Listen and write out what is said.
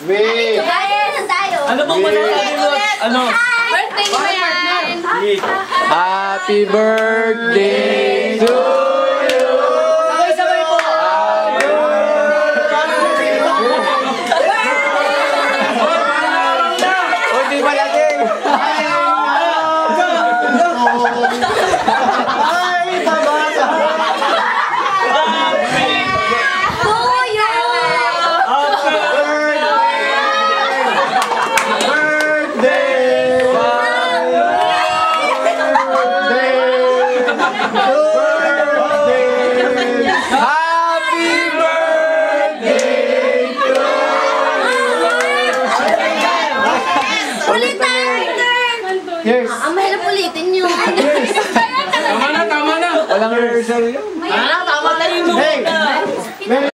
Wait! Ano bang masasabi mo? Ano? Birthday mo yan! Happy birthday to you! Sabay-sabay po! Hindi malaging! Yes. Ang mahirap ulitin yun. Tama na, tama na! Walang rehearsal yun. Tama na, tama na yun!